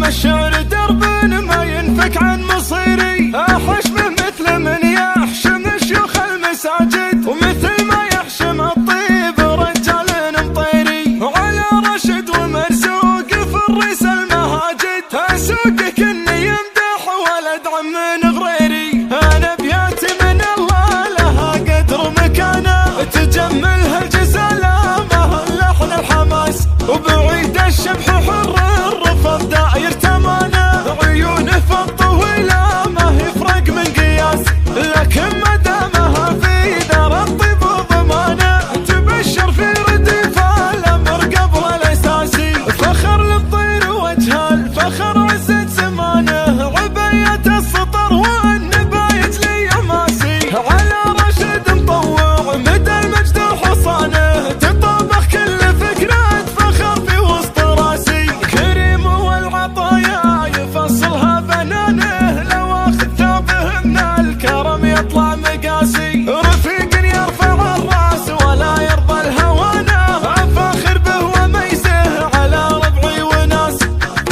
الشعر درب ما ينفك عن مصيري، احشمه مثل من يحشم شيوخ المساجد، ومثل ما يحشم الطيب رجال مطيري، وعلى رشد ومرزوق في الريس المهاجد، اسوقك اني يمدح ولد عم من غريري. انا بياتي من الله لها قدر مكانه، تجملها الجزاله ما اللحن الحماس، وبعيد الشبح حر الرفض داير تمانه، عيونه في الطويله ما يفرق من قياس، لكن ما دامها في دار الطيب وضمانه، تبشر في رديف الامر قبل الاساسي، فخر للطير وجه الفخر عزة زمانه، عباية السطر والنبايج لي ماسي، على رشد مطوع مدى المجد وحصانه، تطابخ كل فكرة فخر في وسط راسي، كريم والعطايا يفصلها بنانه، لو اخذ ثوبه من الكرم يطلع مقاسي، رفيق يرفع الراس ولا يرضى الهوانه، فاخر به وميزه على ربعي وناس،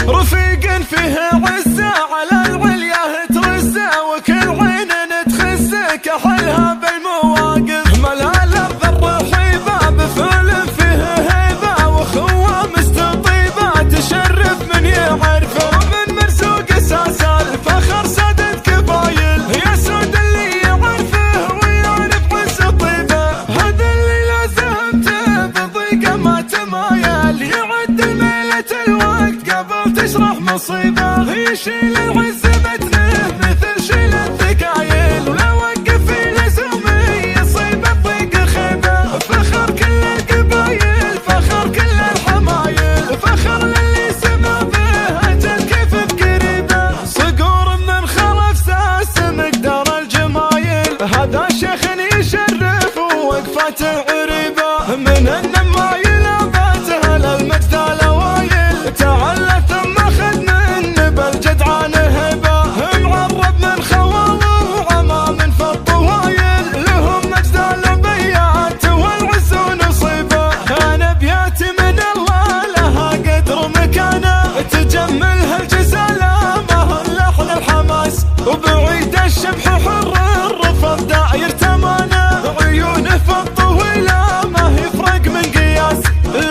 رفيق فيه عزه على العليا ترزه، وكل عين تخزه كحلها بالمواقف، ملا الارض الرحيبه بفعل فيه هيبه، واخوه مستطيبه تشرف من يعرفه، ومن مرزوق اساس الفخر سادة كبايل، يا سود اللي يعرفه ويعرف عز طيبه، هذا اللي لازمته بضيقه ما تمايل، يعد الميلة الوقت قبل تشرح مصيبه، يشيل العز بتنه مثل شيل الثقايل، ولو وقف في لزومي يصيب الضيق خيبه، فخر كل القبايل فخر كل الحمايل، فخر للي سما به اجل كيف بقريبه، صقور من خلف ساس مقدار الجمايل، هذا شيخ يشرف ووقفته عريبه، من النمايل اباته للمجد الاوايل، تعلى ثم اخذ من بالجدعان هبه، معرب من خواله وعمام في الطوايل، لهم مجد البيات والعز ونصيبه، انا بياتي من الله لها قدر مكانه، تجملها الجزاله ما اللحن الحماس، وبعيد الشبح حر الرفض داير تمانه، عيونه في الطويله ما يفرق من قياس،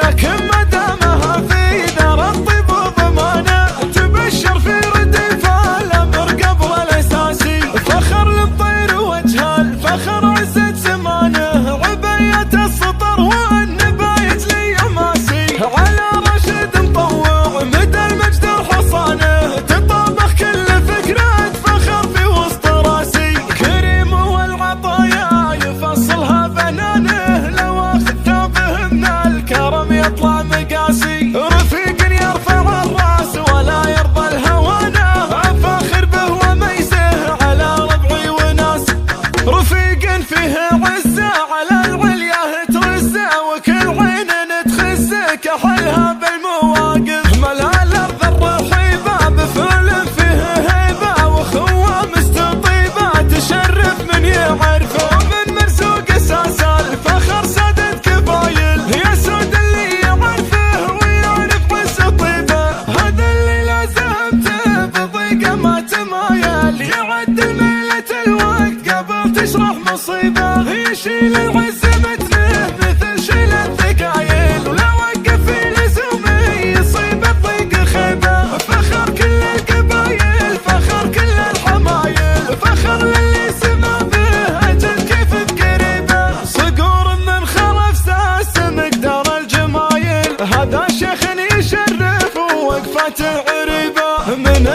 لكن ما دامها في دار الطيب وضمانه، تبشر في رديف الامر قبل الاساسي، فخر للطير وجه الفخر عزة زمانه، عباية السطر والنبايج لي ماسي، على رشد مطوع مدى المجد وحصانه، تطابخ كل فكرة فخر في وسط راسي، كريم والعطايا يفصلها بنانه، لو اخذ ثوبه من الكرم يطلع مقاسي، رفيق يرفع الراس ولا يرضى الهوانه، فاخر به وميزه على ربعي وناس، رفيق فيه عزه على العليا ترزه، وكل عين تخزه كحلها بالمواقف، ملا الارض الرحيبه بفعل فيه هيبه، واخوه مستطيبه تشرف من يعرفه، ومن مرزوق اساس الفخر سادة كبايل، يا سود اللي يعرفه ويعرف عز طيبه، هذا اللي لازمته بضيقه ما تمايل، يعد الميلة الوقت قبل تشرح مصيبه، يشيل العز بتنه مثل شيل الثقايل، ولو وقف في لزومي يصيب الضيق خيبه، فخر كل القبايل فخر كل الحمايل، فخر للي سما به اجل كيف بقريبه، صقور من خلف ساس مقدار الجمايل، هذا شيخ يشرف ووقفته عريبه، من